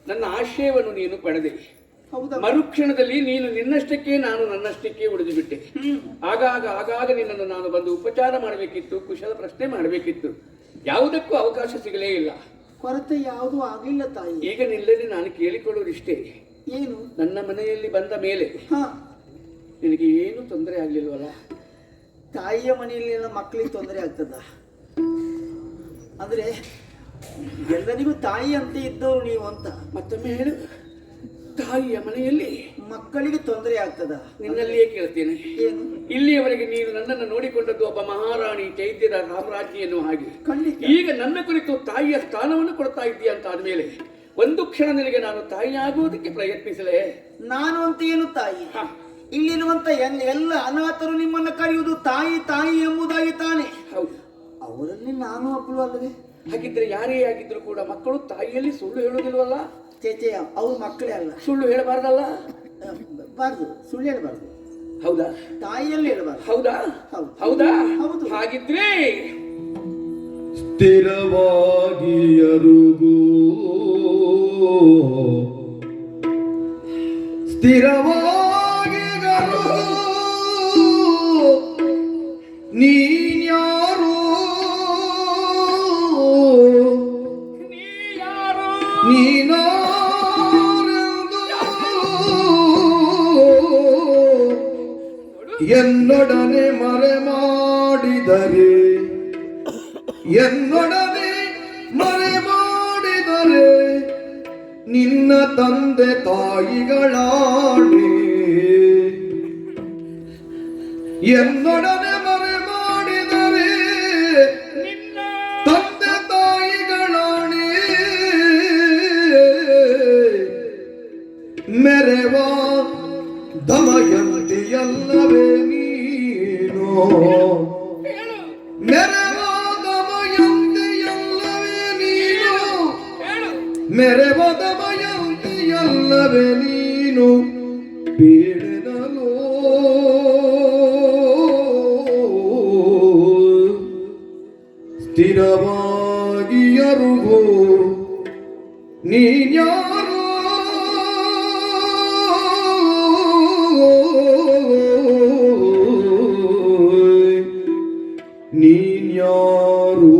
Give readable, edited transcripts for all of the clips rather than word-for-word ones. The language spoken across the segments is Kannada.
ನನ್ನ ಆಶಯವನ್ನು ನೀನು ಪಡೆದೆ. ಮರುಕ್ಷಣದಲ್ಲಿ ನೀನು ನಿನ್ನಷ್ಟಕ್ಕೆ, ನಾನು ನನ್ನಷ್ಟಕ್ಕೆ ಉಳಿದು ಬಿಟ್ಟೆ. ಆಗಾಗ ನಿನ್ನನ್ನು ನಾನು ಬಂದು ಉಪಚಾರ ಮಾಡಬೇಕಿತ್ತು, ಕುಶಲ ಪ್ರಶ್ನೆ ಮಾಡಬೇಕಿತ್ತು. ಯಾವುದಕ್ಕೂ ಅವಕಾಶ ಸಿಗಲೇ ಇಲ್ಲ. ಕೊರತೆ ಯಾವುದೂ ಆಗಲಿಲ್ಲ ತಾಯಿ. ಈಗ ನಿಲ್ಲದೆ ನಾನು ಕೇಳಿಕೊಳ್ಳುವುದಿಷ್ಟೇ, ಏನು ನನ್ನ ಮನೆಯಲ್ಲಿ ಬಂದ ಮೇಲೆ ನಿನಗೆ ಏನು ತೊಂದರೆ ಆಗ್ಲಿಲ್ವಲ್ಲ? ತಾಯಿಯ ಮನೆಯಲ್ಲಿ ಮಕ್ಕಳಿಗೆ ತೊಂದರೆ ಆಗ್ತದ? ಅಂದ್ರೆ ಎಲ್ಲರಿಗೂ ತಾಯಿ ಅಂತ ಇದ್ದವರು ನೀವು ಅಂತ. ಮತ್ತೊಮ್ಮೆ ಹೇಳು, ತಾಯಿಯ ಮನೆಯಲ್ಲಿ ಮಕ್ಕಳಿಗೆ ತೊಂದರೆ ಆಗ್ತದ? ನಿನ್ನಲ್ಲಿಯೇ ಕೇಳ್ತೇನೆ. ಏನು? ಇಲ್ಲಿಯವರೆಗೆ ನೀನು ನನ್ನನ್ನು ನೋಡಿಕೊಂಡದ್ದು ಒಬ್ಬ ಮಹಾರಾಣಿ ಚೈತ್ಯದ ಸಾಮ್ರಾಜ್ಞಿಯನ್ನು ಹಾಗೆ. ಈಗ ನನ್ನ ಕುರಿತು ತಾಯಿಯ ಸ್ಥಾನವನ್ನು ಕೊಡ್ತಾ ಇದ್ದೀಯ ಅಂತ ಆದ್ಮೇಲೆ ಒಂದು ಕ್ಷಣ ನಿನಗೆ ನಾನು ತಾಯಿ ಆಗುವುದಕ್ಕೆ ಪ್ರಯತ್ನಿಸಲೇ? ನಾನು ಅಂತ ಏನು ತಾಯಿ? ಇಲ್ಲಿರುವಂತ ಎಲ್ಲ ಅನಾಥರು ನಿಮ್ಮನ್ನ ಕರೆಯುವುದು ತಾಯಿ ತಾಯಿ ಎಂಬುದಾಗಿ ತಾನೆ. ಹೌದು, ಅವರಲ್ಲಿ ನಾನು ಒಬ್ಬಳು ಅಲ್ಲವೇ? ಹಾಗಿದ್ರೆ ಯಾರೇ ಆಗಿದ್ರು ಕೂಡ ಮಕ್ಕಳು ತಾಯಿಯಲ್ಲಿ ಸುಳ್ಳು ಹೇಳುವುದಿಲ್ವಲ್ಲ? ಚೇಚೆ, ಅವ್ರ ಮಕ್ಕಳೇ ಅಲ್ಲ. ಸುಳ್ಳು ಹೇಳಬಾರ್ದಲ್ಲ? ಬಾರ್ದು, ಸುಳ್ಳು ಹೇಳಬಾರ್ದು. ಹೌದಾ? ತಾಯಿಯಲ್ಲಿ ಹೇಳಬಾರ್ದು. ಹೌದಾ? ಹೌದಾ? ಹೌದು. ಹಾಗಿದ್ರೆ ಸ್ಥಿರವಾಗಿ ಅರುಗು, ಸ್ಥಿರವಾಗಿ ಅರುಗು, ನೀನ್ಯಾರು ನೀನಾರೆಂದು ಎನ್ನೊಡನೆ ಮರೆ ಮಾಡಿದರೆ, ಎನ್ನೊಡನೆ ಮರೆ ಮಾಡಿದರೆ ನಿನ್ನ ತಂದೆ ತಾಯಿಗಳಾಣೆ, ಎನ್ನೊಡನೆ ಮರೆ ಮಾಡಿದರೆ ತಂದೆ ತಾಯಿಗಳಾಣೆ, ಮೆರೆವ ದಮಯಂತಿಯಲ್ಲವೇ ನೀನು, ಮೆರೆವ ದಮಯಂತಿಯಲ್ಲವೇ ನೀನು, ಮೆರೆವ ದಮಯಂತಿಯಲ್ಲವೇ ನೀನು, ಬೇಡನೋ ಸ್ಥಿರವಾಗಿ ಅರುಗು, ನೀನ್ಯಾರು ನೀನ್ಯಾರು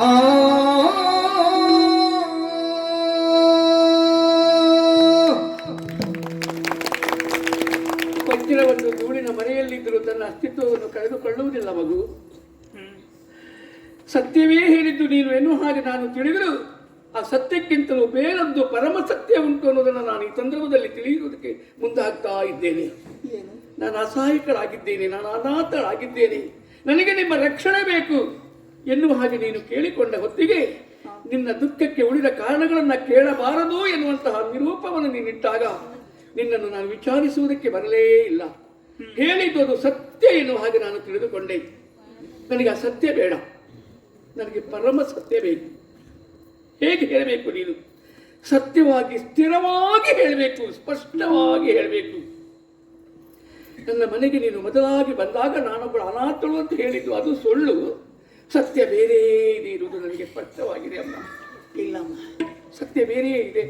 ಆ ವಜ್ರವನ್ನು ಧೂಳಿನ ಮನೆಯಲ್ಲಿದ್ದರೂ ತನ್ನ ಅಸ್ತಿತ್ವವನ್ನು ಕಳೆದುಕೊಳ್ಳುವುದಿಲ್ಲ ಮಗು. ಸತ್ಯವೇ ಹೇಳಿದ್ದು ನೀನು ಎನ್ನುವ ಹಾಗೆ ನಾನು ತಿಳಿದರೂ ಆ ಸತ್ಯಕ್ಕಿಂತಲೂ ಬೇರೊಂದು ಪರಮ ಸತ್ಯ ಉಂಟು ಅನ್ನೋದನ್ನು ನಾನು ಈ ಸಂದರ್ಭದಲ್ಲಿ ತಿಳಿಯುವುದಕ್ಕೆ ಮುಂದಾಗ್ತಾ ಇದ್ದೇನೆ. ನಾನು ಅಸಹಾಯಕಳಾಗಿದ್ದೇನೆ, ನಾನು ಅನಾಥಳಾಗಿದ್ದೇನೆ, ನನಗೆ ನಿಮ್ಮ ರಕ್ಷಣೆ ಬೇಕು ಎನ್ನುವ ಹಾಗೆ ನೀನು ಕೇಳಿಕೊಂಡ ಹೊತ್ತಿಗೆ ನಿನ್ನ ದುಃಖಕ್ಕೆ ಉಳಿದ ಕಾರಣಗಳನ್ನು ಕೇಳಬಾರದು ಎನ್ನುವಂತಹ ನಿರೂಪವನ್ನು ನೀನಿಟ್ಟಾಗ ನಿನ್ನನ್ನು ನಾನು ವಿಚಾರಿಸುವುದಕ್ಕೆ ಬರಲೇ ಇಲ್ಲ. ಹೇಳಿದ್ದು ಅದು ಸತ್ಯ ಎನ್ನುವ ಹಾಗೆ ನಾನು ತಿಳಿದುಕೊಂಡೆ. ನನಗೆ ಆ ಸತ್ಯ ಬೇಡ, ನನಗೆ ಪರಮ ಸತ್ಯ ಬೇಕು. ಹೇಗೆ ಹೇಳಬೇಕು? ನೀನು ಸತ್ಯವಾಗಿ ಸ್ಥಿರವಾಗಿ ಹೇಳಬೇಕು, ಸ್ಪಷ್ಟವಾಗಿ ಹೇಳಬೇಕು. ನನ್ನ ಮನೆಗೆ ನೀನು ಮೊದಲಾಗಿ ಬಂದಾಗ ನಾನೊಬ್ಬಳು ಅನಾಥಳು ಅಂತ ಹೇಳಿದ್ದು ಅದು ಸುಳ್ಳು, ಸತ್ಯ ಬೇರೆ ಇದೆ ಇರುವುದು ನನಗೆ ಸ್ಪಷ್ಟವಾಗಿದೆ ಅಮ್ಮ. ಇಲ್ಲಮ್ಮ, ಸತ್ಯ ಬೇರೆಯೇ ಇದೆ.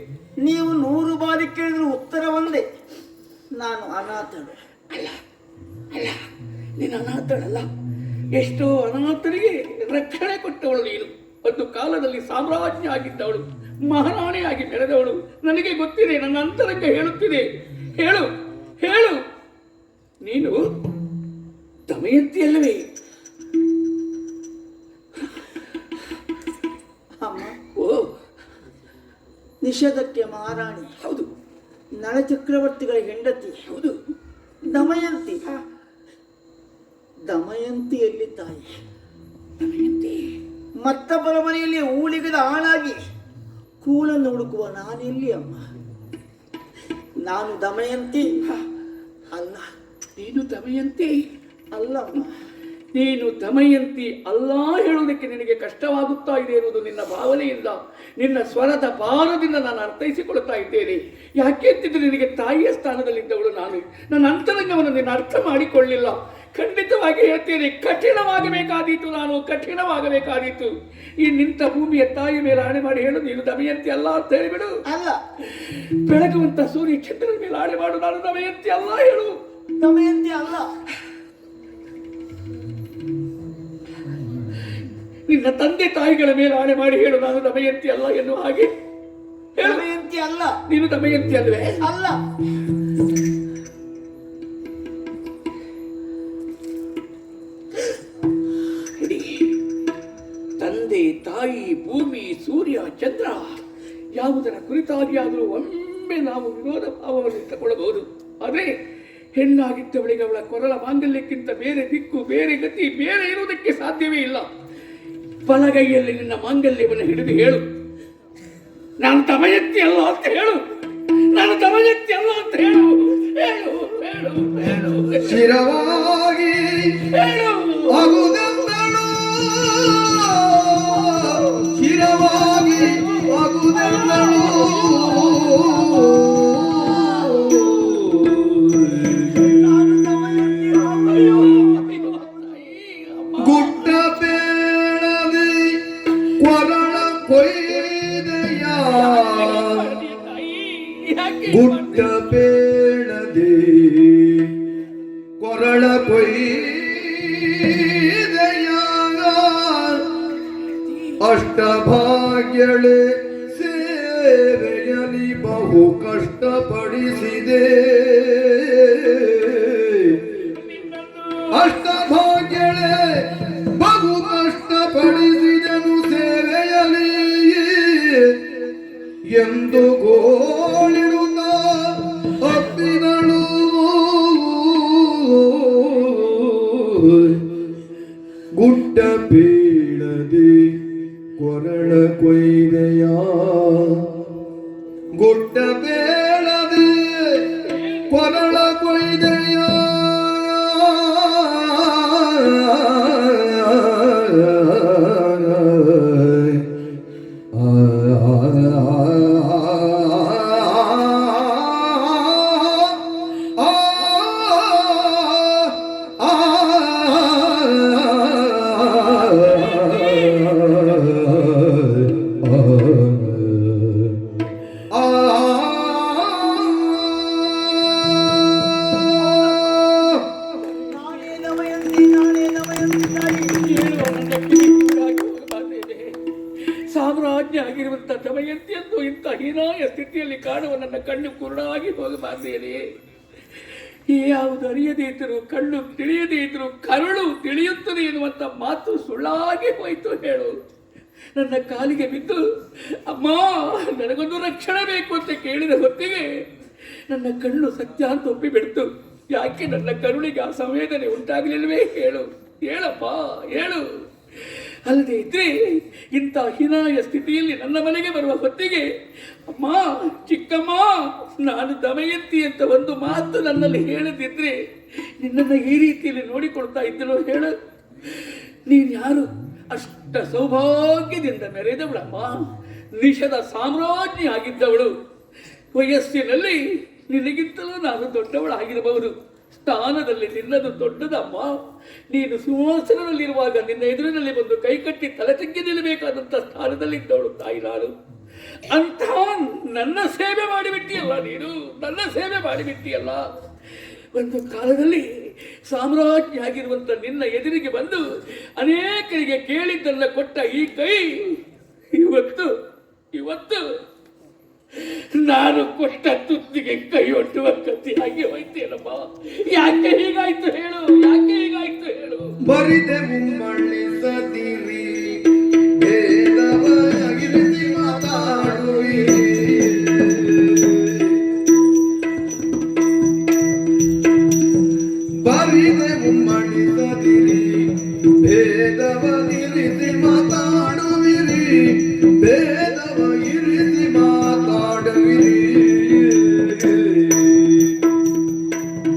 ನೀವು 100 ಬಾರಿ ಕೇಳಿದ್ರು ಉತ್ತರ ಒಂದೇ, ನಾನು ಅನಾಥಳು. ಅಲ್ಲ ಅಲ್ಲ, ನೀನು ಅನಾಥಳಲ್ಲ. ಎಷ್ಟೋ ಅನಾಥರಿಗೆ ರಕ್ಷಣೆ ಕೊಟ್ಟವಳು ನೀನು. ಒಂದು ಕಾಲದಲ್ಲಿ ಸಾಮ್ರಾಜ್ಞಿ ಆಗಿದ್ದವಳು, ಮಹಾರಾಣಿಯಾಗಿ ಬೆಳೆದವಳು. ನನಗೆ ಗೊತ್ತಿದೆ, ನನ್ನ ಅಂತರಂಗ ಹೇಳುತ್ತಿದೆ. ಹೇಳು ಹೇಳು, ನೀನು ದಮಯಂತಿಯಲ್ಲವೇ? ಅಮ್ಮ, ಓ, ನಿಷೇಧಕ್ಕೆ ಮಹಾರಾಣಿ. ಹೌದು. ನಳ ಚಕ್ರವರ್ತಿಗಳ ಹೆಂಡತಿ. ಹೌದು. ದಮಯಂತಿ. ದಮಯಂತಿ ಎಲ್ಲಿ ತಾಯಿ? ದಮಯಂತಿ ಮತ್ತೊಬ್ಬರ ಮನೆಯಲ್ಲಿ ಊಳಿಗದ ಆಳಾಗಿ ಕೂಳನ್ನು ಹುಡುಕುವ ನಾನೆಲ್ಲಿ ಅಮ್ಮ? ನಾನು ದಮಯಂತಿ ಅಲ್ಲ. ನೀನು ದಮಯಂತಿ ಅಲ್ಲಮ್ಮ. ನೀನು ದಮಯಂತಿ ಅಲ್ಲ ಹೇಳುವುದಕ್ಕೆ ನಿನಗೆ ಕಷ್ಟವಾಗುತ್ತಾ ಇದೆ ಎನ್ನುವುದು ನಿನ್ನ ಭಾವನೆಯಿಂದ, ನಿನ್ನ ಸ್ವರದ ಭಾರದಿಂದ ನಾನು ಅರ್ಥೈಸಿಕೊಳ್ತಾ ಇದ್ದೇನೆ. ಯಾಕೆ ಅಂತಿದ್ರೆ ನಿನಗೆ ತಾಯಿಯ ಸ್ಥಾನದಲ್ಲಿದ್ದವಳು ನಾನು. ನನ್ನ ಅಂತರಂಗವನ್ನು ನೀನು ಅರ್ಥ ಮಾಡಿಕೊಳ್ಳಿಲ್ಲ. ಖಂಡಿತವಾಗಿ ಹೇಳ್ತೇನೆ, ಕಠಿಣವಾಗಬೇಕಾದೀತು, ನಾನು ಕಠಿಣವಾಗಬೇಕಾದೀತು. ಈ ನಿಂತ ಭೂಮಿಯ ತಾಯಿ ಮೇಲೆ ಆಣೆ ಮಾಡಿ ಹೇಳು, ನೀನು ದಮಯಂತಿ ಅಲ್ಲ ಅಂತ ಹೇಳಿಬಿಡು. ಅಲ್ಲ, ಬೆಳಗುವಂತ ಸೂರ್ಯ ಚಂದ್ರನ ಮೇಲೆ ಆಣೆ ಮಾಡು, ನಾನು ದಮಯಂತಿ ಅಲ್ಲ ಹೇಳು. ದಮಯಂತಿ ಅಲ್ಲ. ನಿನ್ನ ತಂದೆ ತಾಯಿಗಳ ಮೇಲೆ ಆಣೆ ಮಾಡಿ ಹೇಳು, ನಾನು ದಮಯಂತಿ ಅಲ್ಲ ಎನ್ನುವ ಹಾಗೆ ಹೇಳು. ದಮಯಂತಿ ಅಲ್ಲ. ನೀನು ದಮಯಂತಿ ಅಲ್ವೇ? ಅಲ್ಲ. ತಂದೆ ತಾಯಿ ಭೂಮಿ ಸೂರ್ಯ ಚಂದ್ರ ಯಾವುದರ ಕುರಿತಾಗಿಯಾದರೂ ಒಮ್ಮೆ ನಾವು ವಿರೋಧ ಭಾವವನ್ನು ಇಟ್ಟುಕೊಳ್ಳಬಹುದು. ಆದರೆ ಹೆಣ್ಣಾಗಿದ್ದವಳಿಗೆ ಅವಳ ಕೊರಳ ಮಾಂಗಲ್ಯಕ್ಕಿಂತ ಬೇರೆ ದಿಕ್ಕು, ಬೇರೆ ಗತಿ, ಬೇರೆ ಇರುವುದಕ್ಕೆ ಸಾಧ್ಯವೇ ಇಲ್ಲ. ಬಲಗೈಯಲ್ಲಿ ನಿನ್ನ ಮಾಂಗಲ್ಯವನ್ನು ಹಿಡಿದು ಹೇಳು, ನಾನು ದಮಯಂತಿ ಅಲ್ಲ ಅಂತ ಹೇಳು. ನಾನು ದಮಯಂತಿ ಅಲ್ಲ ಅಂತ ಹೇಳು. ಹೇಳು ಹೇಳು ಹೇಳು. ಶಿರವಾಗಿ ಹೇಳು. ಆಗುದೆಂದಳು, ಶಿರವಾಗಿ ಆಗುದೆಂದಳು. ಗುಡ್ಡ ಬೇಡದೆ ಕೊರಳ ಕೊಯ್ದೆಯ, ಗುಡ್ಡ ಬೇಡದೆ ಕೊರಳ ಕೊಯ್ದೆಯಾಗ ಅಷ್ಟಭಾಗ್ಯಳೆ ಸೇವೆಯಲಿ ಬಹು ಕಷ್ಟಪಡಿಸಿದೆ. ಅಷ್ಟಭಾಗ್ಯಳೆ ಬಹು ಕಷ್ಟಪಡಿಸಿದನು ಸೇವೆಯಲಿ ಎಂದು ಗೋಳಿಡುತ್ತ ಅಪ್ಪಿದಳು. ಗುಡ್ಡ ಬೀಳದೆ ಕೊರಳ ಕೊಯ್ದೆಯ, ಗುಡ್ಡ ಬೇಳದೆ ಕೊರಳ ಕೊಯ್ದೆಯ. ಸಾಮ್ರಾಜ್ಯ ಆಗಿರುವಂತಹ ದಮಯಂತಿಯನ್ನು ಇಂಥ ಹೀನಾಯ ಸ್ಥಿತಿಯಲ್ಲಿ ಕಾಣುವ ನನ್ನ ಕಣ್ಣು ಕುರುಡಾಗಿ ಹೋಗಬಾರ್ದೇನೆ. ಯಾವುದು ಅರಿಯದೇ ಇದ್ದರೂ, ಕಣ್ಣು ತಿಳಿಯದೇ ಇದ್ದರೂ ಕರುಳು ತಿಳಿಯುತ್ತದೆ ಎನ್ನುವಂಥ ಮಾತು ಸುಳ್ಳಾಗಿ ಹೋಯಿತು. ಹೇಳು. ನನ್ನ ಕಾಲಿಗೆ ಬಿದ್ದು ಅಮ್ಮ ನನಗೊಂದು ರಕ್ಷಣೆ ಬೇಕು ಅಂತ ಕೇಳಿದ ಹೊತ್ತಿಗೆ ನನ್ನ ಕಣ್ಣು ಸತ್ಯ ಅಂತ ಒಪ್ಪಿಬಿಡ್ತು. ಯಾಕೆ ನನ್ನ ಕರುಳಿಗೆ ಆ ಸಂವೇದನೆ ಉಂಟಾಗಲಿಲ್ವೇ? ಹೇಳು ಹೇಳಪ್ಪ ಹೇಳು. ಅಲ್ಲದೆ ಇದ್ರೆ ಇಂಥ ಹೀನಾಯ ಸ್ಥಿತಿಯಲ್ಲಿ ನನ್ನ ಮನೆಗೆ ಬರುವ ಹೊತ್ತಿಗೆ ಅಮ್ಮ ಚಿಕ್ಕಮ್ಮ ನಾನು ದಮಯಂತಿ ಅಂತ ಒಂದು ಮಾತು ನನ್ನಲ್ಲಿ ಹೇಳದಿದ್ರೆ ನಿನ್ನನ್ನು ಈ ರೀತಿಯಲ್ಲಿ ನೋಡಿಕೊಳ್ತಾ ಇದ್ದಳು. ಹೇಳು, ನೀನು ಯಾರು? ಅಷ್ಟ ಸೌಭಾಗ್ಯದಿಂದ ಮೆರೆದವಳಮ್ಮ, ನಿಷದ ಸಾಮ್ರಾಜ್ಞಿ ಆಗಿದ್ದವಳು. ವಯಸ್ಸಿನಲ್ಲಿ ನಿನಗಿಂತಲೂ ನಾನು ದೊಡ್ಡವಳಾಗಿರಬಹುದು. ಸ್ಥಾನದಲ್ಲಿ ನಿನ್ನದು ದೊಡ್ಡದಮ್ಮ. ನೀನು ಸಿಂಹಾಸನದಲ್ಲಿರುವಾಗ ನಿನ್ನ ಎದುರಿನಲ್ಲಿ ಬಂದು ಕೈಕಟ್ಟಿ ತಲೆ ತಗ್ಗಿ ನಿಲ್ಲಬೇಕಾದಂಥ ಸ್ಥಾನದಲ್ಲಿದ್ದವಳು ತಾಯಿ ನಾನು. ಅಂಥ ನನ್ನ ಸೇವೆ ಮಾಡಿಬಿಟ್ಟಿಯಲ್ಲ ನೀನು, ನನ್ನ ಸೇವೆ ಮಾಡಿಬಿಟ್ಟಿಯಲ್ಲ. ಒಂದು ಕಾಲದಲ್ಲಿ ಸಾಮ್ರಾಜ್ಞಿ ಆಗಿರುವಂಥ ನಿನ್ನ ಎದುರಿಗೆ ಬಂದು ಅನೇಕರಿಗೆ ಕೇಳಿದ್ದನ್ನ ಕೊಟ್ಟ ಈ ಕೈ ಇವತ್ತು ನಾನು ಕೊಟ್ಟ ತುತ್ತಿಗೆ ಕೈ ಒಟ್ಟುವ ಕತ್ತಿಯಾಗಿ ಹೋಯ್ತೇನಮ್ಮ. ಯಾಕೆ ಹೀಗಾಯ್ತು ಹೇಳು, ಯಾಕೆ ಹೀಗಾಯ್ತು ಹೇಳು. ಬರಿದೆ ಮುಮ್ಮಳ್ಳಿಸದಿರಿ ಭೇದವಾಗಿರಿಸಿ ಮಾತಾಡುವಿರಿ. ಬರಿದೆ ಮುಮ್ಮಳ್ಳಿಸದಿರಿ ಭೇದವಾಗಿರಿಸಿ ಮಾತಾಡುವಿರಿ, ಭೇದವಾಗಿರಿಸಿ ಮಾತಾಡುವಿರಿ.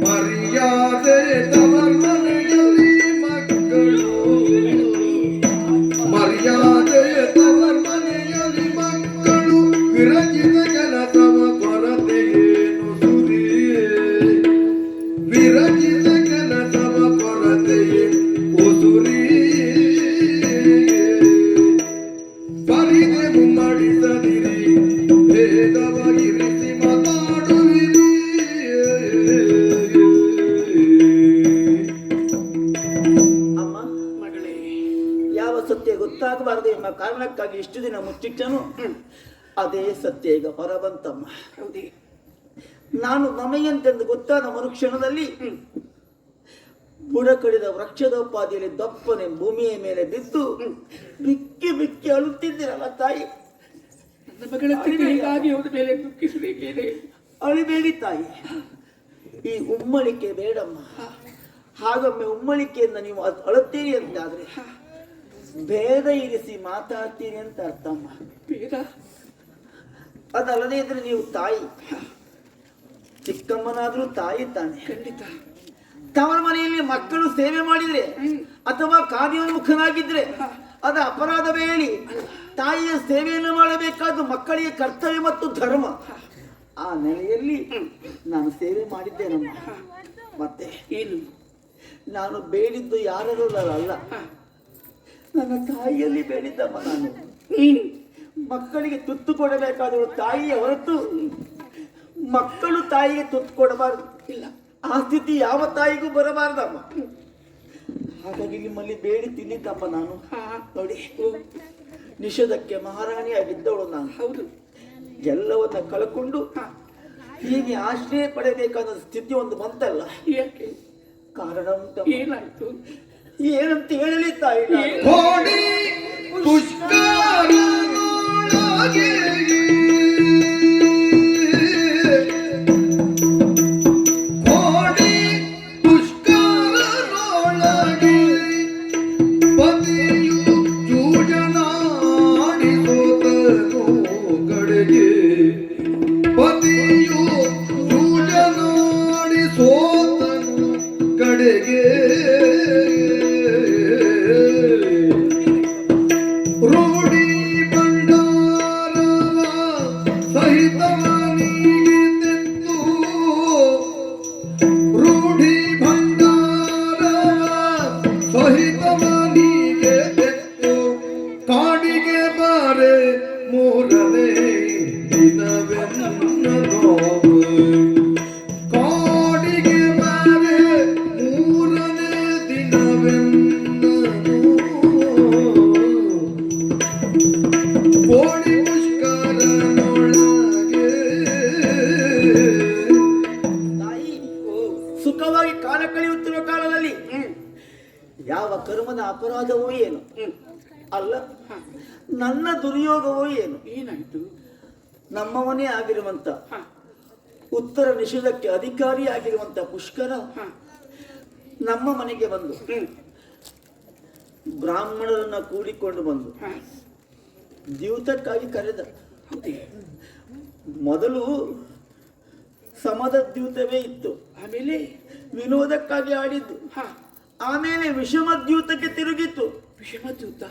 ಮರ್ಯಾದೆ ತವರ ಮನೆಯಲ್ಲಿ ಮಕ್ಕಳು ವಿರಚಿತ ಕೆಲಸವ ಕೊರತೆಯೇನು ಸುರಿ ವಿರಚಿತ ಕೆಲಸವ ಕೊರತೆಯೇ ಉಸುರಿ ಬರಿದೆ ಮುಮ್ಮಡಿಸದಿರಿ ಭೇದವಾಗಿರಿಸಿ ಮಾತಾಡುವಿರಿ ಅಮ್ಮ, ಮಗಳೇ, ಯಾವ ಸತ್ಯ ಗೊತ್ತಾಗಬಾರದು ಎಂಬ ಕಾರಣಕ್ಕಾಗಿ ಇಷ್ಟು ದಿನ ಮುಚ್ಚಿಟ್ಟನು. ಅದೇ ಸತ್ಯ ಈಗ ಹೊರಬಂತಮ್ಮ. ಹೌದೇ? ನಾನು ನಮಯಂತೆಂದು ಗೊತ್ತಾದ ಮರುಕ್ಷಣದಲ್ಲಿ ಬುಡ ಕಡಿದ ವೃಕ್ಷದೋಪಾದಿಯಲ್ಲಿ ದಪ್ಪನೆ ಭೂಮಿಯ ಮೇಲೆ ಬಿದ್ದು ಬಿಕ್ಕಿ ಬಿಕ್ಕಿ ಅಳುತ್ತಿದ್ದೀರಲ್ಲ ತಾಯಿ. ನನ್ನ ಮಗಳ ಸ್ಥಿತಿ ಹೀಗಾಗಿ ಹೋದ ಮೇಲೆ ದುಃಖಿಸಬೇಕೇನೆ. ಅಳಿಬೇಡಿ ತಾಯಿ, ಈ ಉಮ್ಮಳಿಕೆ ಬೇಡಮ್ಮ. ಹಾಗೊಮ್ಮೆ ಉಮ್ಮಳಿಕೆಯಿಂದ ನೀವು ಅಳುತ್ತೀರಿ ಅಂತಾದ್ರೆ ಭೇದ ಇರಿಸಿ ಮಾತಾಡ್ತೀರಿ ಅಂತ ಅರ್ಥಮ್ಮ. ಬೇಡ, ಅದಲ್ಲದೆ ಇದ್ರೆ ನೀವು ತಾಯಿ, ಚಿಕ್ಕಮ್ಮನಾದ್ರೂ ತಾಯಿ ತಾನೆ. ಖಂಡಿತ. ತವರ ಮನೆಯಲ್ಲಿ ಮಕ್ಕಳು ಸೇವೆ ಮಾಡಿದ್ರೆ ಅಥವಾ ಕಾರ್ಯೋನ್ಮುಖನಾಗಿದ್ರೆ ಅದು ಅಪರಾಧವೇ ಹೇಳಿ. ತಾಯಿಯ ಸೇವೆಯನ್ನು ಮಾಡಬೇಕಾದ್ದು ಮಕ್ಕಳಿಗೆ ಕರ್ತವ್ಯ ಮತ್ತು ಧರ್ಮ. ಆ ನೆಲೆಯಲ್ಲಿ ನಾನು ಸೇವೆ ಮಾಡಿದ್ದೇನಮ್ಮ. ಮತ್ತೆ ಏನು? ನಾನು ಬೇಡಿದ್ದು ಯಾರಲ್ಲೂ ಅಲ್ಲ, ನನ್ನ ತಾಯಿಯಲ್ಲಿ ಬೇಡಿದ್ದಮ್ಮ. ನಾನು ಮಕ್ಕಳಿಗೆ ತುತ್ತು ಕೊಡಬೇಕಾದಳು ತಾಯಿಯ ಹೊರತು ಮಕ್ಕಳು ತಾಯಿಗೆ ತುತ್ತು ಕೊಡಬಾರದು. ಇಲ್ಲ, ಆ ಸ್ಥಿತಿ ಯಾವ ತಾಯಿಗೂ ಬರಬಾರ್ದಮ್ಮ. ಹಾಗಾಗಿ ನಿಮ್ಮಲ್ಲಿ ಬೇಡಿ ತಿನ್ನಿದ್ದಮ್ಮ ನಾನು. ನೋಡಿ, ನಿಷೇಧಕ್ಕೆ ಮಹಾರಾಣಿಯಾಗಿದ್ದವಳು ನಾನು. ಹೌದು. ಎಲ್ಲವನ್ನ ಕಳ್ಕೊಂಡು ಹೀಗೆ ಆಶ್ರಯ ಪಡೆಯಬೇಕಾದ ಸ್ಥಿತಿ ಒಂದು ಬಂತಲ್ಲ. ಯಾಕೆ? ಕಾರಣ ಉಂಟ. ಏನಾಯ್ತು? ಏನಂತ ಹೇಳಲಿ ತಾಯಿ. ನಾನು ಕೋಡಿ ಪುಷ್ಕರನೊಳಗೆ ಕೋಡಿ ಪುಷ್ಕರನೊಳಗೆ ಪತಿಯು ಜೂಜನಾಡಿಸೋತನು ಕಡೆಗೆ ಪತಿಯು ಜೂಜನಾಡಿಸೋತನು ಕಡೆಗೆ ರೂಢಿ ಭಂಡಾರವ ಸಹಿತವನಿಗೆ ತೆತ್ತು ರೂಢಿ ಭಂಡಾರವ ಸಹಿತವನಿಗೆ ತೆತ್ತು ಕಾಡಿಗೆ ಬಾರೆ ಮೂರನೇ ದಿನವೆನ್ನೋ ಕಾಡಿಗೆ ಬಾರೆ ಮೂರನೇ ದಿನವೆನ್ನೋ ಕೋಡಿ ಪುಷ್ಕರನೊಳಗೆ ತಾಯಿ ಸುಖವಾಗಿ ಕಾಲ ಕಳೆಯುತ್ತಿರುವ ಕಾಲದಲ್ಲಿ ಯಾವ ಕರ್ಮದ ಅಪರಾಧವೋ ಏನು ಅಲ್ಲ, ನನ್ನ ದುರ್ಯೋಗವೋ ಏನು. ಏನಾಯ್ತು? ನಮ್ಮವನೇ ಆಗಿರುವಂತ ಉತ್ತರ ನಿಷೇಧಕ್ಕೆ ಅಧಿಕಾರಿಯಾಗಿರುವಂತ ಪುಷ್ಕರ ನಮ್ಮ ಮನೆಗೆ ಬಂದು ಬ್ರಾಹ್ಮಣರನ್ನ ಕೂಡಿಕೊಂಡು ಬಂದು ದ್ಯೂತಕ್ಕಾಗಿ ಕರೆದ. ಮೊದಲು ಸಮದ ದ್ಯೂತವೇ ಇತ್ತು, ಆಮೇಲೆ ವಿನೋದಕ್ಕಾಗಿ ಆಡಿದ್ದು. ಆಮೇಲೆ ವಿಷಮ ದ್ಯೂತಕ್ಕೆ ತಿರುಗಿತ್ತು. ವಿಷಮದೂತ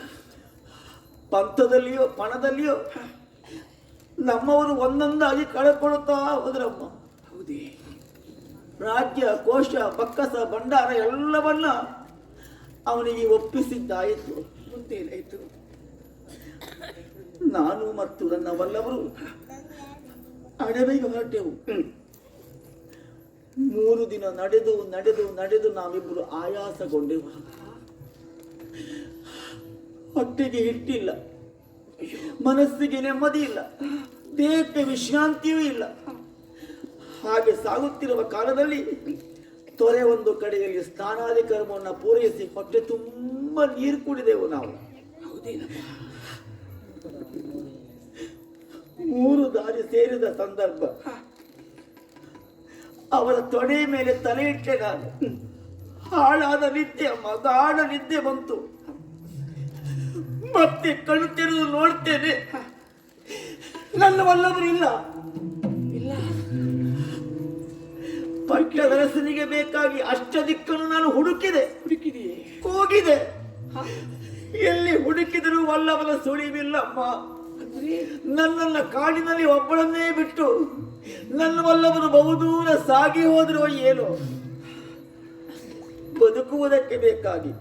ಪಂಥದಲ್ಲಿಯೋ ಪಣದಲ್ಲಿಯೋ ನಮ್ಮವರು ಒಂದೊಂದಾಗಿ ಕಳೆದುಕೊಳ್ಳುತ್ತಾ ಹೋದ್ರಮ್ಮ. ಹೌದೇ? ರಾಜ್ಯ, ಕೋಶ, ಬಕ್ಕಸ, ಭಂಡಾರ ಎಲ್ಲವನ್ನ ಅವನಿಗೆ ಒಪ್ಪಿಸಿದ್ದಾಯಿತು. ಮುಂದೇನಾಯ್ತು? ನಾನು ಮತ್ತು ನನ್ನ ವಲ್ಲವರು ಅಡವಿಗೆ ಹೊರಟೆವು. 3 ದಿನ ನಡೆದು ನಡೆದು ನಡೆದು ನಾವಿಬ್ಬರು ಆಯಾಸಗೊಂಡೆವು. ಹೊಟ್ಟೆಗೆ ಹಿಟ್ಟಿಲ್ಲ, ಮನಸ್ಸಿಗೆ ನೆಮ್ಮದಿ ಇಲ್ಲ, ದೇಹಕ್ಕೆ ವಿಶ್ರಾಂತಿಯೂ ಇಲ್ಲ. ಹಾಗೆ ಸಾಗುತ್ತಿರುವ ಕಾಲದಲ್ಲಿ ತೊರೆ ಒಂದು ಕಡೆಯಲ್ಲಿ ಸ್ನಾನಾದಿ ಕರ್ಮವನ್ನು ಪೂರೈಸಿ ಹೊಟ್ಟೆ ತುಂಬ ನೀರು ಕುಡಿದೆವು ನಾವು. ಹೌದೇನಪ್ಪ? 3 ದಾರಿ ಸೇರಿದ ಸಂದರ್ಭ ಅವರ ತೊಡೆ ಮೇಲೆ ತಲೆ ಇಟ್ಟೆ ನಾನು. ಹಾಳಾದ ನಿದ್ದೆ, ಗಾಢ ನಿದ್ದೆ ಬಂತು. ಮತ್ತೆ ಕಣ್ಣು ತೆರೆದು ನೋಡ್ತೇನೆ, ನನ್ನ ವಲ್ಲಭರು ಇಲ್ಲ. ಪಟ್ಟದರಸನಿಗೆ ಬೇಕಾಗಿ ಅಷ್ಟದಿಕ್ಕನ್ನು ನಾನು ಹುಡುಕಿದೆಯೇ? ಕೂಗಿದೆ. ಎಲ್ಲಿ ಹುಡುಕಿದರೂ ವಲ್ಲಭನ ಸುಳಿವಿಲ್ಲಮ್ಮ. ನನ್ನನ್ನ ಕಾಡಿನಲ್ಲಿ ಒಬ್ಬಳನ್ನೇ ಬಿಟ್ಟು ನನ್ನ ವಲ್ಲಭನು ಬಹುದೂರ ಸಾಗಿ ಹೋದ್ರು ಏನು, ಬದುಕುವುದಕ್ಕೆ ಬೇಕಾಗಿ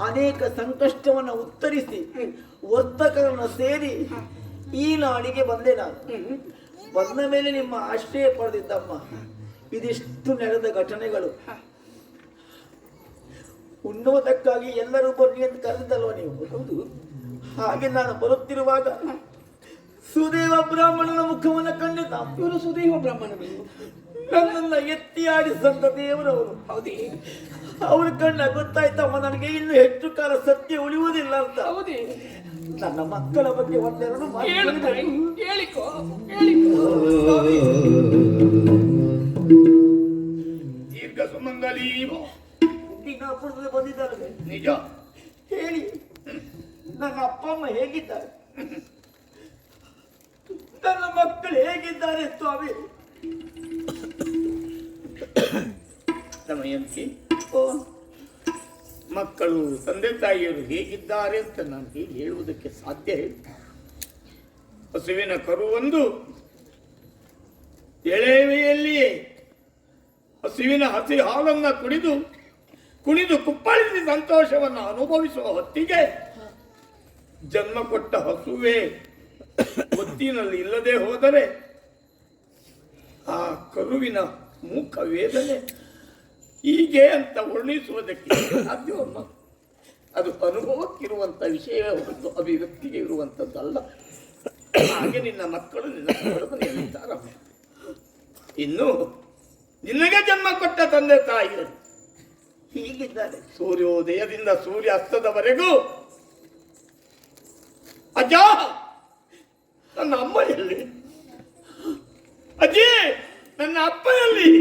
ಅನೇಕ ಸಂಕಷ್ಟವನ್ನು ಉತ್ತರಿಸಿ ವರ್ತಕರನ್ನು ಸೇರಿ ಈ ನಾಡಿಗೆ ಬಂದೆ. ನಾನು ಬಂದ ಮೇಲೆ ನಿಮ್ಮ ಆಶ್ರಯ ಪಡೆದಿದ್ದಮ್ಮ. ಇದಿಷ್ಟು ನಡೆದ ಘಟನೆಗಳು. ಉಣ್ಣುವುದಕ್ಕಾಗಿ ಎಲ್ಲರೂ ಬನ್ನಿ ಅಂತ ಕರೆದಲ್ವ ನೀವು? ಹೌದು. ಹಾಗೆ ನಾನು ಬರುತ್ತಿರುವಾಗ ಸುದೇವ ಬ್ರಾಹ್ಮಣನ ಮುಖವನ್ನು ಕಂಡಿದ್ದ. ಇವರು ಸುದೇವ ಬ್ರಾಹ್ಮಣರು ನನ್ನನ್ನ ಎತ್ತಿ ಆಡಿಸಿದಂತ ದೇವರವರು. ಹೌದೇ? ಅವ್ರ ಕಣ್ಣ ಗೊತ್ತಾಯ್ತಮ್ಮ ನನಗೆ ಇನ್ನು ಹೆಚ್ಚು ಕಾಲ ಸತ್ಯ ಉಳಿಯುವುದಿಲ್ಲ ಅಂತ. ಹೌದೇ? ನನ್ನ ಮಕ್ಕಳ ಬಗ್ಗೆ ಒಂದೆರಡು ಹೇಳಿಕೋ. ದೀರ್ಘ ಸುಮಂಗಲಿ ದಿನಾಪುರದಲ್ಲಿ ಬಂದಿದ್ದಾರೆ. ನಿಜ ಹೇಳಿ, ನನ್ನ ಅಪ್ಪ ಅಮ್ಮ ಹೇಗಿದ್ದಾರೆ? ನನ್ನ ಮಕ್ಕಳು ಹೇಗಿದ್ದಾರೆ ಸ್ವಾಮಿ? ದಮಯಂತಿ, ಓ, ಮಕ್ಕಳು ತಂದೆ ತಾಯಿಯರು ಹೇಗಿದ್ದಾರೆ ಅಂತ ನಾನು ಹೇಗೆ ಹೇಳುವುದಕ್ಕೆ ಸಾಧ್ಯ ಇಲ್ಲ. ಹಸುವಿನ ಕರುವೊಂದು ಎಳೆವೆಯಲ್ಲಿಯೇ ಹಸುವಿನ ಹಸಿ ಹಾಲನ್ನು ಕುಣಿದು ಕುಪ್ಪಳಿಸಿ ಸಂತೋಷವನ್ನು ಅನುಭವಿಸುವ ಹೊತ್ತಿಗೆ ಜನ್ಮ ಕೊಟ್ಟ ಹಸುವೆ ಒತ್ತಿನಲ್ಲಿ ಇಲ್ಲದೆ ಹೋದರೆ ಆ ಕರುವಿನ ಮೂಕ ವೇದನೆ ಹೀಗೆ ಅಂತ ವರ್ಣಿಸುವುದಕ್ಕೆ ಸಾಧ್ಯವಮ್ಮ. ಅದು ಅನುಭವಕ್ಕಿರುವಂಥ ವಿಷಯವೇ ಹೊರತು ಅಭಿವ್ಯಕ್ತಿಗೆ ಇರುವಂಥದ್ದಲ್ಲ. ಹಾಗೆ ನಿನ್ನ ಮಕ್ಕಳು ನಿನ್ನ ಹೊರಮನೆಯಲ್ಲಿದ್ದಾರಮ್ಮ. ಇನ್ನು ನಿನಗೆ ಜನ್ಮ ಕೊಟ್ಟ ತಂದೆ ತಾಯಿಯರು ಹೀಗಿದ್ದಾರೆ. ಸೂರ್ಯೋದಯದಿಂದ ಸೂರ್ಯಾಸ್ತದವರೆಗೂ ಅಜ್ಜ ನನ್ನ ಅಮ್ಮ ಎಲ್ಲಿ, ಅಜ್ಜಿ ನನ್ನ ಅಪ್ಪ ಎಲ್ಲಿ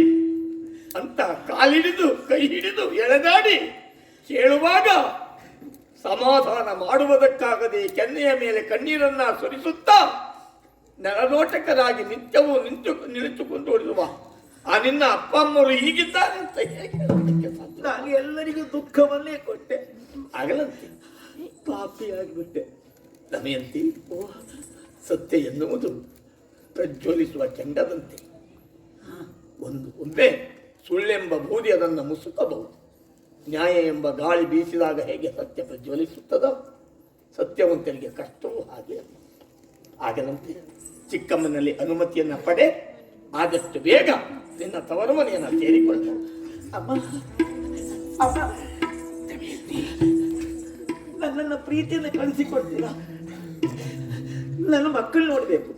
ಅಂತ ಕಾಲಿಡಿದು ಕೈ ಹಿಡಿದು ಎಳೆದಾಡಿ ಕೇಳುವಾಗ ಸಮಾಧಾನ ಮಾಡುವುದಕ್ಕಾಗದೆ ಕೆನ್ನೆಯ ಮೇಲೆ ಕಣ್ಣೀರನ್ನ ಸುರಿಸುತ್ತಾ ನೆಲನೋಟಕರಾಗಿ ನಿತ್ಯವೂ ನಿಂತುಕೊಂಡು ಓಡಿರುವ ಆ ನಿನ್ನ ಅಪ್ಪ ಅಮ್ಮರು ಹೀಗಿದ್ದಾರೆ ಅಂತ ಹೇಗೆ ಹೇಳೋದಕ್ಕೆ ಸಾಧ್ಯ? ನಾನು ಎಲ್ಲರಿಗೂ ದುಃಖವನ್ನೇ ಕೊಟ್ಟೆ, ಆಗಲಂತೆ ಪಾಪಿಯಾಗ್ಬಿಟ್ಟೆ. ದಮಯಂತಿ, ಸತ್ಯ ಎನ್ನುವುದು ಪ್ರಜ್ವಲಿಸುವ ಕೆಂಡದಂತೆ. ಒಮ್ಮೆ ಸುಳ್ಳೆಂಬ ಬೂದಿ ಅದನ್ನು ಮುಸುಕಬಹುದು. ನ್ಯಾಯ ಎಂಬ ಗಾಳಿ ಬೀಸಿದಾಗ ಹೇಗೆ ಸತ್ಯ ಪ್ರಜ್ವಲಿಸುತ್ತದೋ, ಸತ್ಯವಂತರಿಗೆ ಕಷ್ಟವೂ ಹಾಗೆ. ಆಗಲಂತೆ ಚಿಕ್ಕಮ್ಮನಲ್ಲಿ ಅನುಮತಿಯನ್ನು ಪಡೆ, ಆದಷ್ಟು ಬೇಗ ನಿನ್ನ ತವರು ಮನೆಯನ್ನು ಸೇರಿಕೊಳ್ಳ. ಅಮ್ಮ, ಅಮ್ಮ, ನನ್ನನ್ನು ಪ್ರೀತಿಯನ್ನು ಕಳಿಸಿಕೊಡ್ತೀರಾ? ನನ್ನ ಮಕ್ಕಳು ನೋಡಬೇಕು.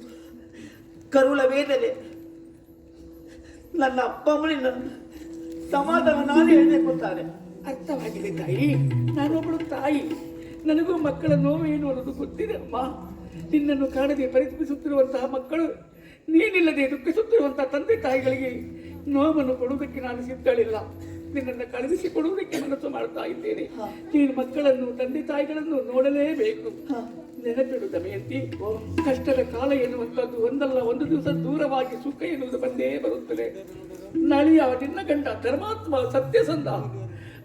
ಕರುಳ ವೇದನೆ, ನನ್ನ ಅಪ್ಪ ಅಮ್ಮನ ಸಮಾಧಾನ ನಾನು ಹೇಳಬೇಕು ಅಂತಾರೆ. ಅರ್ಥವಾಗಿದೆ ತಾಯಿ. ನಾನೊಬ್ಬಳು ತಾಯಿ, ನನಗೂ ಮಕ್ಕಳ ನೋವು ಏನು ಅನ್ನೋದು ಗೊತ್ತಿದೆ ಅಮ್ಮ. ನಿನ್ನನ್ನು ಕಾಣದೆ ಪರಿತಪಿಸುತ್ತಿರುವಂತಹ ಮಕ್ಕಳು, ನೀನಿಲ್ಲದೆ ದುಃಖಿಸುತ್ತಿರುವಂತಹ ತಂದೆ ತಾಯಿಗಳಿಗೆ ನೋವನ್ನು ಕೊಡುವುದಕ್ಕೆ ನಾನು ಸಿದ್ಧಳಿಲ್ಲ. ನಿನ್ನನ್ನು ಕಳುಹಿಸಿ ಕೊಡುವುದಕ್ಕೆ ಮನಸ್ಸು ಮಾಡ್ತಾ ಇದ್ದೇನೆ. ನೀನು ಮಕ್ಕಳನ್ನು ತಂದೆ ತಾಯಿಗಳನ್ನು ನೋಡಲೇಬೇಕು. ನೆನಪಿಡು ದಮಯಂತಿ, ಕಷ್ಟದ ಕಾಲ ಎನ್ನುವಂಥದ್ದು ಒಂದಲ್ಲ ಒಂದು ದಿವಸ ದೂರವಾಗಿ ಸುಖ ಎನ್ನುವುದು ಬಂದೇ ಬರುತ್ತದೆ. ನಾಳೆಯ ನಿನ್ನ ಗಂಡ ಧರ್ಮಾತ್ಮ ಸತ್ಯಸಂಧ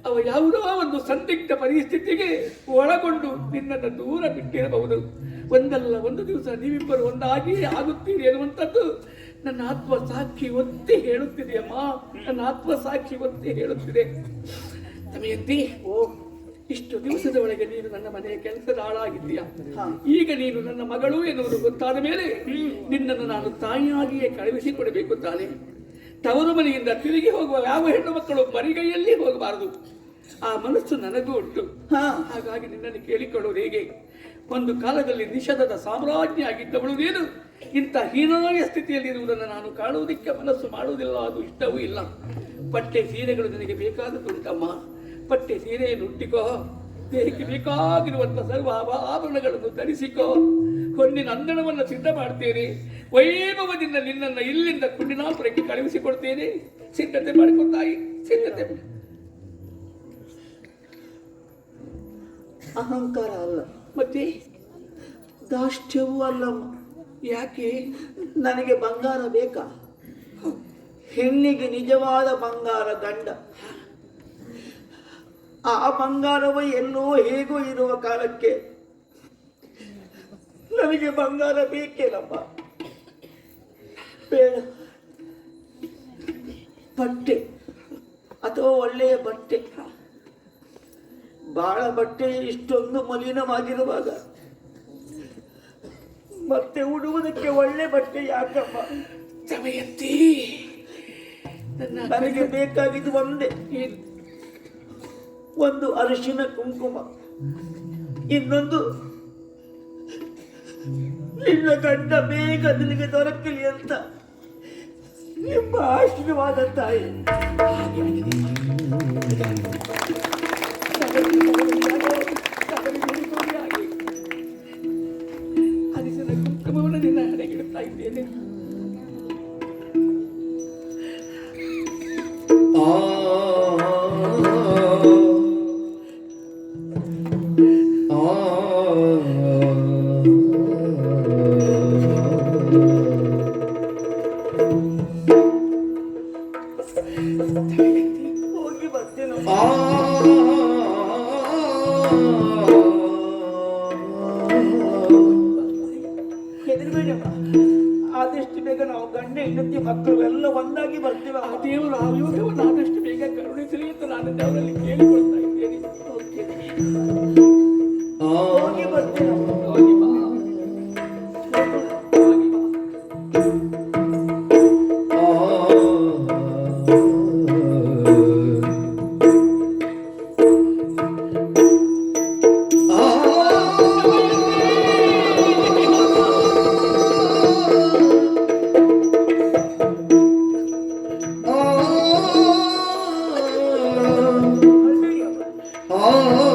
ಅವ ಯಾವುದೋ ಒಂದು ಸಂದಿಗ್ಧ ಪರಿಸ್ಥಿತಿಗೆ ಒಳಗೊಂಡು ನಿನ್ನನ್ನು ದೂರ ಬಿಟ್ಟಿರಬಹುದು. ಒಂದಲ್ಲ ಒಂದು ದಿವಸ ನೀವಿಬ್ಬರು ಒಂದಾಗಿ ಆಗುತ್ತೀರಿ ಎನ್ನುವಂಥದ್ದು ನನ್ನ ಆತ್ಮ ಸಾಕ್ಷಿ ಒತ್ತಿ ಹೇಳುತ್ತಿದೆಯಮ್ಮ. ನನ್ನ ಆತ್ಮ ಸಾಕ್ಷಿ ಒತ್ತಿ ಹೇಳುತ್ತಿದೆ. ದಮಯಂತಿ, ಇಷ್ಟು ದಿವಸದ ಒಳಗೆ ನೀನು ನನ್ನ ಮನೆಯ ಕೆಲಸದ ಆಳಾಗಿದ್ದೀಯ. ಈಗ ನೀನು ನನ್ನ ಮಗಳು ಎನ್ನುವುದು ಗೊತ್ತಾದ ಮೇಲೆ ನಿನ್ನನ್ನು ನಾನು ತಾಯಿಯಾಗಿಯೇ ಕಳುಹಿಸಿಕೊಡಬೇಕು ತಾನೆ. ತವರು ಮನೆಯಿಂದ ತಿರುಗಿ ಹೋಗುವ ಯಾವ ಹೆಣ್ಣು ಮಕ್ಕಳು ಬರಿಗೈಯಲ್ಲಿ ಹೋಗಬಾರದು. ಆ ಮನಸ್ಸು ನನಗೂ ಉಂಟು. ಹಾಗಾಗಿ ನಿನ್ನನ್ನು ಕೇಳಿಕೊಳ್ಳುವುದು ಹೇಗೆ? ಒಂದು ಕಾಲದಲ್ಲಿ ನಿಷಧದ ಸಾಮ್ರಾಜ್ಞಿ ಆಗಿದ್ದವಳು ನೀನು ಇಂಥ ಹೀನಾಯ ಸ್ಥಿತಿಯಲ್ಲಿರುವುದನ್ನು ನಾನು ಕಾಣುವುದಕ್ಕೆ ಮನಸ್ಸು ಮಾಡುವುದಿಲ್ಲ, ಅದು ಇಷ್ಟವೂ ಇಲ್ಲ. ಪಟ್ಟೆ ಸೀರೆಗಳು ನನಗೆ ಬೇಕಾದದ್ದುಂಟಮ್ಮ. ಪಟ್ಟೆ ಸೀರೆಯನ್ನು ಉಟ್ಟಿಕೋ, ದೇಹಕ್ಕೆ ಬೇಕಾಗಿರುವಂಥ ಸರ್ವ ಆಭರಣಗಳನ್ನು ಧರಿಸಿಕೋ. ಹೊನ್ನಿನ ಅಂಗಣವನ್ನು ಸಿದ್ಧ ಮಾಡ್ತೇನೆ. ವೈಭವದಿಂದ ನಿನ್ನನ್ನು ಇಲ್ಲಿಂದ ಕುಂಡಿನಾಪುರಕ್ಕೆ ಕಳುಹಿಸಿಕೊಡ್ತೇನೆ. ಸಿದ್ಧತೆ ಮಾಡಿಕೊಡ್ತಾಯಿ, ಸಿದ್ಧತೆ. ಅಹಂಕಾರ ಅಲ್ಲ, ಮತ್ತೆ ದಾಷ್ಟ್ಯವೂ ಅಲ್ಲಮ್ಮ. ಯಾಕೆ? ನನಗೆ ಬಂಗಾರ ಬೇಕಾ? ಹೆಣ್ಣಿಗೆ ನಿಜವಾದ ಬಂಗಾರ ಗಂಡ. ಆ ಬಂಗಾರವ ಎಲ್ಲೋ ಹೇಗೋ ಇರುವ ಕಾಲಕ್ಕೆ ನನಗೆ ಬಂಗಾರ ಬೇಕೇನಮ್ಮ, ಬೇಡ. ಬಟ್ಟೆ ಅಥವಾ ಒಳ್ಳೆಯ ಬಟ್ಟೆ. ಬಾಳ ಬಟ್ಟೆ ಇಷ್ಟೊಂದು ಮಲಿನವಾಗಿರುವಾಗ ಮತ್ತೆ ಉಡುವುದಕ್ಕೆ ಒಳ್ಳೆ ಬಟ್ಟೆ ಯಾಕಮ್ಮ? ದಮಯಂತಿ, ನನಗೆ ಬೇಕಾಗಿದ್ದು ಒಂದೇ, ಒಂದು ಅರಿಶಿನ ಕುಂಕುಮ, ಇನ್ನೊಂದು ನಿನ್ನ ಗಂಡ ಬೇಗ ನಿನಗೆ ದೊರಕಲಿ ಅಂತ ನಿಮ್ಮ ಆಶೀರ್ವಾದ ತಾಯಿ. ಅರಿಶಿನ ಕುಂಕುಮವನ್ನು ನಿನ್ನ ಹಣೆಗಿಡುತ್ತಾ ಇದ್ದೇನೆ. ಹೋಗಿ ಬರ್ತೇನೆ. ಹೆದರ್ಬೇಡಮ್ಮ, ಆದಷ್ಟು ಬೇಗ ನಾವು ಗಂಡ ಹೆಂಡತಿ ಮಕ್ಕಳು ಎಲ್ಲ ಒಂದಾಗಿ ಬರ್ತೇವೆ. ಆ ದೇವರು ಆ ಯೋಗವನ್ನು ಆದಷ್ಟು ಬೇಗ ಕರುಣಿಸಲಿ ಅಂತ ನಾನು ದೇವರಲ್ಲಿ ಕೇಳಿಕೊಳ್ತಾ ಇದ್ದೇನೆ. ಹೋಗಿ ಬರ್ತೇನೆ. ಹೋಗಿ ಬಾ. ಹೋಗಿ ಬಾ. ಆ